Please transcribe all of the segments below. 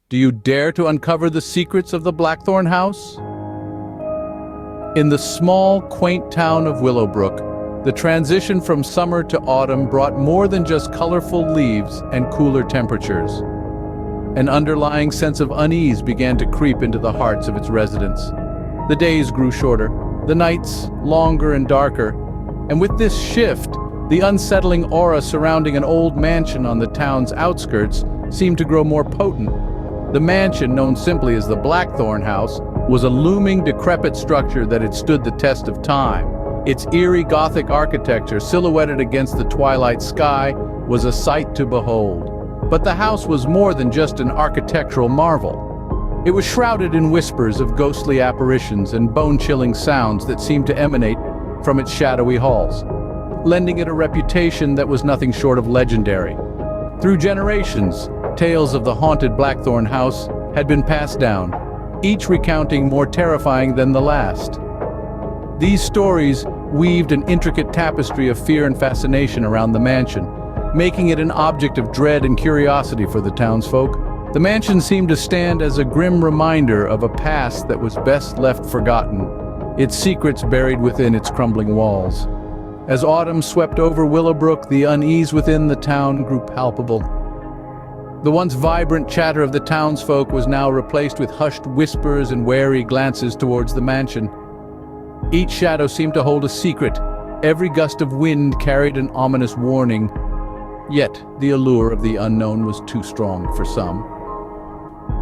Do you dare to uncover the secrets of the Blackthorn house? In the small, quaint town of Willowbrook, the transition from summer to autumn brought more than just colorful leaves and cooler temperatures. An underlying sense of unease began to creep into the hearts of its residents. The days grew shorter, the nights longer and darker, and with this shift, the unsettling aura surrounding an old mansion on the town's outskirts seemed to grow more potent. The mansion, known simply as the Blackthorn house, was a looming, decrepit structure that had stood the test of time. Its eerie Gothic architecture, silhouetted against the twilight sky, was a sight to behold. But the house was more than just an architectural marvel. It was shrouded in whispers of ghostly apparitions and bone-chilling sounds that seemed to emanate from its shadowy halls, lending it a reputation that was nothing short of legendary. Through generations, tales of the haunted Blackthorn house had been passed down, each recounting more terrifying than the last. These stories weaved an intricate tapestry of fear and fascination around the mansion, making it an object of dread and curiosity for the townsfolk. The mansion seemed to stand as a grim reminder of a past that was best left forgotten, its secrets buried within its crumbling walls. As autumn swept over Willowbrook, the unease within the town grew palpable. The once vibrant chatter of the townsfolk was now replaced with hushed whispers and wary glances towards the mansion. Each shadow seemed to hold a secret. Every gust of wind carried an ominous warning. Yet, the allure of the unknown was too strong for some.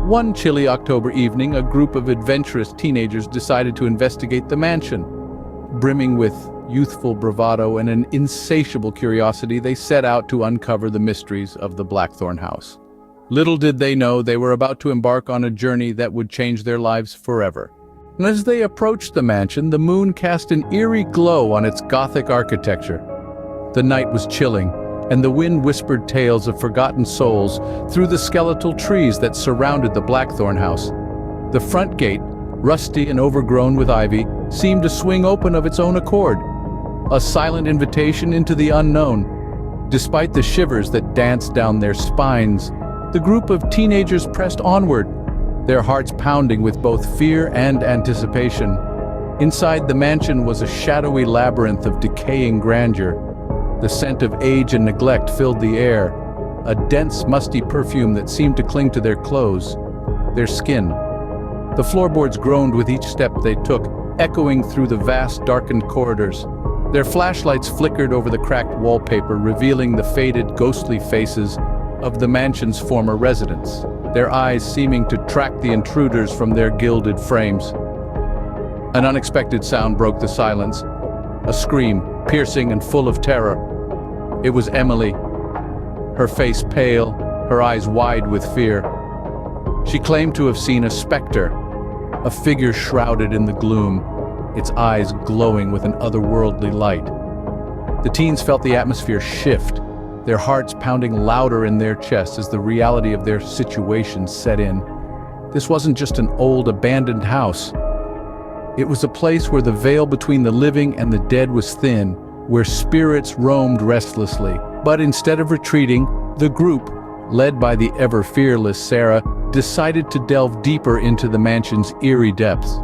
One chilly October evening, a group of adventurous teenagers decided to investigate the mansion. Brimming with youthful bravado and an insatiable curiosity, they set out to uncover the mysteries of the Blackthorn house. Little did they know they were about to embark on a journey that would change their lives forever. And as they approached the mansion, the moon cast an eerie glow on its Gothic architecture. The night was chilling, and the wind whispered tales of forgotten souls through the skeletal trees that surrounded the Blackthorn house. The front gate, rusty and overgrown with ivy, seemed to swing open of its own accord, a silent invitation into the unknown. Despite the shivers that danced down their spines, the group of teenagers pressed onward, their hearts pounding with both fear and anticipation. Inside the mansion was a shadowy labyrinth of decaying grandeur. The scent of age and neglect filled the air, a dense, musty perfume that seemed to cling to their clothes, their skin. The floorboards groaned with each step they took, echoing through the vast, darkened corridors. Their flashlights flickered over the cracked wallpaper, revealing the faded, ghostly faces of the mansion's former residents, their eyes seeming to track the intruders from their gilded frames. An unexpected sound broke the silence, a scream, piercing and full of terror. It was Emily, her face pale, her eyes wide with fear. She claimed to have seen a specter, a figure shrouded in the gloom, its eyes glowing with an otherworldly light. The teens felt the atmosphere shift, their hearts pounding louder in their chests as the reality of their situation set in. This wasn't just an old, abandoned house. It was a place where the veil between the living and the dead was thin, where spirits roamed restlessly. But instead of retreating, the group, led by the ever-fearless Sarah, decided to delve deeper into the mansion's eerie depths.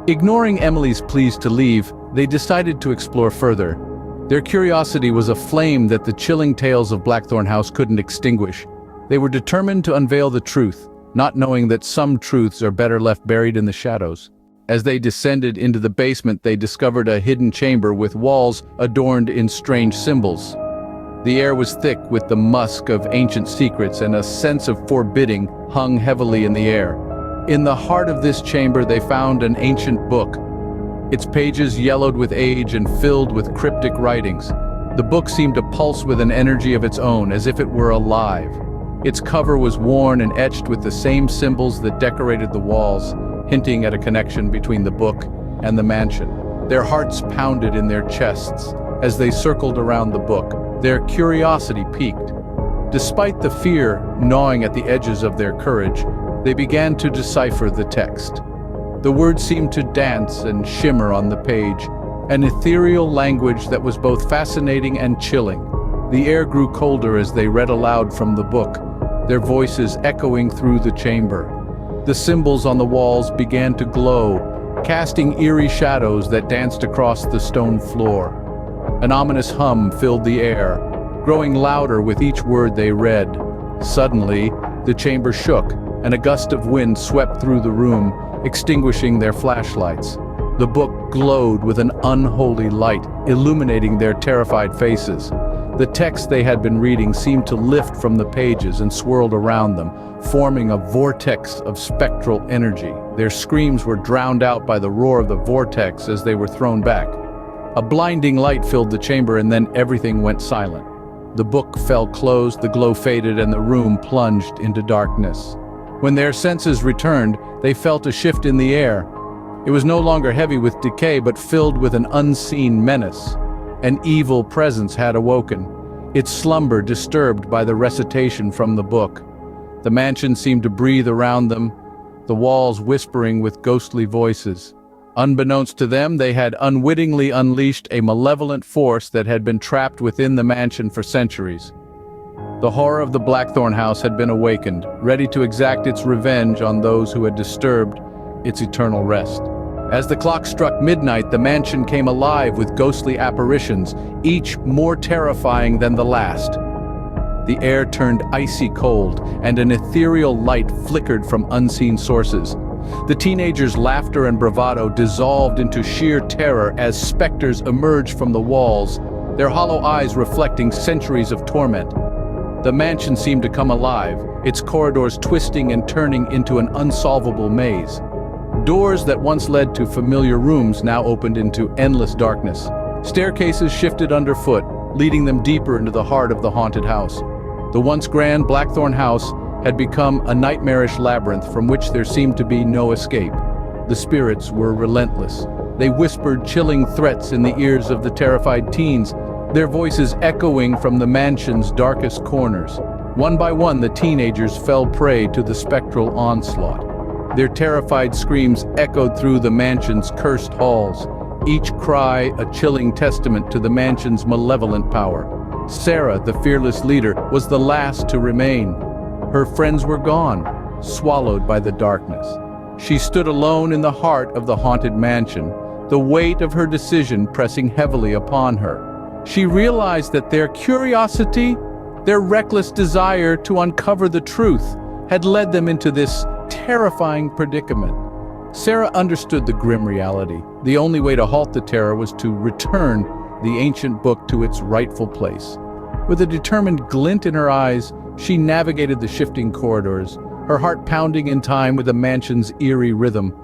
Ignoring Emily's pleas to leave, they decided to explore further. Their curiosity was a flame that the chilling tales of Blackthorn House couldn't extinguish. They were determined to unveil the truth, not knowing that some truths are better left buried in the shadows. As they descended into the basement, they discovered a hidden chamber with walls adorned in strange symbols. The air was thick with the musk of ancient secrets, and a sense of forbidding hung heavily in the air. In the heart of this chamber, they found an ancient book, its pages yellowed with age and filled with cryptic writings. The book seemed to pulse with an energy of its own, as if it were alive. Its cover was worn and etched with the same symbols that decorated the walls, hinting at a connection between the book and the mansion. Their hearts pounded in their chests as they circled around the book, their curiosity piqued. Despite the fear gnawing at the edges of their courage, they began to decipher the text. The words seemed to dance and shimmer on the page, an ethereal language that was both fascinating and chilling. The air grew colder as they read aloud from the book, their voices echoing through the chamber. The symbols on the walls began to glow, casting eerie shadows that danced across the stone floor. An ominous hum filled the air, growing louder with each word they read. Suddenly, the chamber shook, and a gust of wind swept through the room, extinguishing their flashlights. The book glowed with an unholy light, illuminating their terrified faces. The text they had been reading seemed to lift from the pages and swirled around them, forming a vortex of spectral energy. Their screams were drowned out by the roar of the vortex as they were thrown back. A blinding light filled the chamber, and then everything went silent. The book fell closed, the glow faded, and the room plunged into darkness. When their senses returned, they felt a shift in the air. It was no longer heavy with decay, but filled with an unseen menace. An evil presence had awoken, its slumber disturbed by the recitation from the book. The mansion seemed to breathe around them, the walls whispering with ghostly voices. Unbeknownst to them, they had unwittingly unleashed a malevolent force that had been trapped within the mansion for centuries. The horror of the Blackthorn house had been awakened, ready to exact its revenge on those who had disturbed its eternal rest. As the clock struck midnight, the mansion came alive with ghostly apparitions, each more terrifying than the last. The air turned icy cold, and an ethereal light flickered from unseen sources. The teenagers' laughter and bravado dissolved into sheer terror as specters emerged from the walls, their hollow eyes reflecting centuries of torment. The mansion seemed to come alive, its corridors twisting and turning into an unsolvable maze. Doors that once led to familiar rooms now opened into endless darkness. Staircases shifted underfoot, leading them deeper into the heart of the haunted house. The once grand Blackthorn house had become a nightmarish labyrinth from which there seemed to be no escape. The spirits were relentless. They whispered chilling threats in the ears of the terrified teens, their voices echoing from the mansion's darkest corners. One by one, the teenagers fell prey to the spectral onslaught. Their terrified screams echoed through the mansion's cursed halls, each cry a chilling testament to the mansion's malevolent power. Sarah, the fearless leader, was the last to remain. Her friends were gone, swallowed by the darkness. She stood alone in the heart of the haunted mansion, the weight of her decision pressing heavily upon her. She realized that their curiosity, their reckless desire to uncover the truth, had led them into this terrifying predicament. Sarah understood the grim reality. The only way to halt the terror was to return the ancient book to its rightful place. With a determined glint in her eyes, she navigated the shifting corridors, her heart pounding in time with the mansion's eerie rhythm.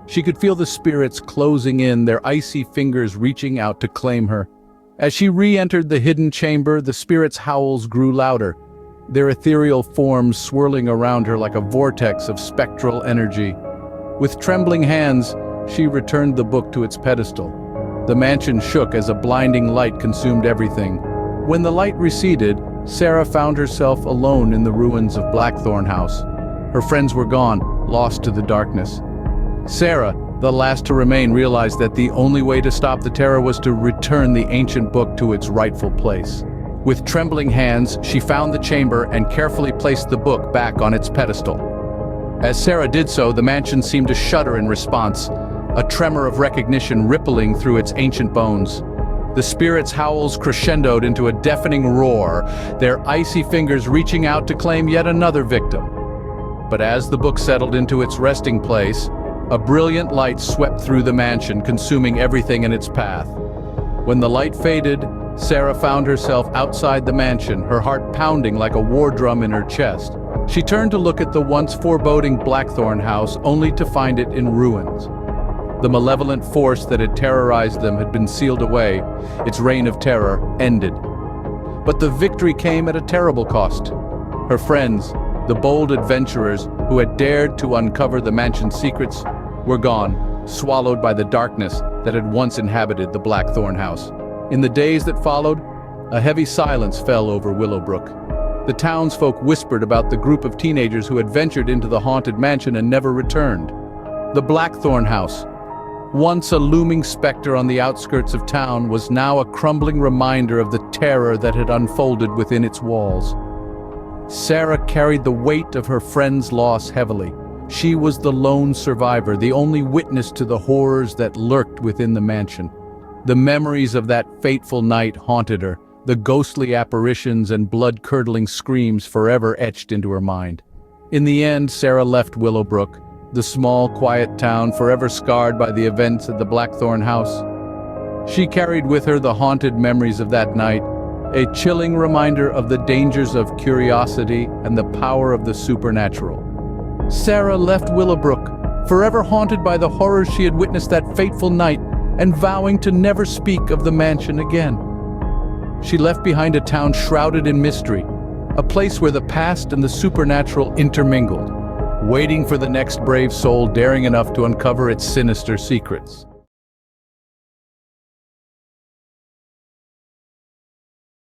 She could feel the spirits closing in, their icy fingers reaching out to claim her. As she re-entered the hidden chamber, the spirits' howls grew louder, their ethereal forms swirling around her like a vortex of spectral energy. With trembling hands, she returned the book to its pedestal. The mansion shook as a blinding light consumed everything. When the light receded, Sarah found herself alone in the ruins of Blackthorn House. Her friends were gone, lost to the darkness. Sarah, the last to remain, realized that the only way to stop the terror was to return the ancient book to its rightful place. With trembling hands, she found the chamber and carefully placed the book back on its pedestal. As Sarah did so, the mansion seemed to shudder in response, a tremor of recognition rippling through its ancient bones. The spirits' howls crescendoed into a deafening roar, their icy fingers reaching out to claim yet another victim. But as the book settled into its resting place, a brilliant light swept through the mansion, consuming everything in its path. When the light faded, Sarah found herself outside the mansion, her heart pounding like a war drum in her chest. She turned to look at the once foreboding Blackthorn house, only to find it in ruins. The malevolent force that had terrorized them had been sealed away, its reign of terror ended. But the victory came at a terrible cost. Her friends, the bold adventurers who had dared to uncover the mansion's secrets, were gone, swallowed by the darkness that had once inhabited the Blackthorn house. In the days that followed, a heavy silence fell over Willowbrook. The townsfolk whispered about the group of teenagers who had ventured into the haunted mansion and never returned. The Blackthorn house, once a looming specter on the outskirts of town, was now a crumbling reminder of the terror that had unfolded within its walls. Sarah carried the weight of her friend's loss heavily. She was the lone survivor, the only witness to the horrors that lurked within the mansion. The memories of that fateful night haunted her, the ghostly apparitions and blood-curdling screams forever etched into her mind. In the end, Sarah left Willowbrook, the small, quiet town forever scarred by the events at the Blackthorn house. She carried with her the haunted memories of that night, a chilling reminder of the dangers of curiosity and the power of the supernatural. Sarah left Willowbrook, forever haunted by the horrors she had witnessed that fateful night and vowing to never speak of the mansion again. She left behind a town shrouded in mystery, a place where the past and the supernatural intermingled, waiting for the next brave soul daring enough to uncover its sinister secrets.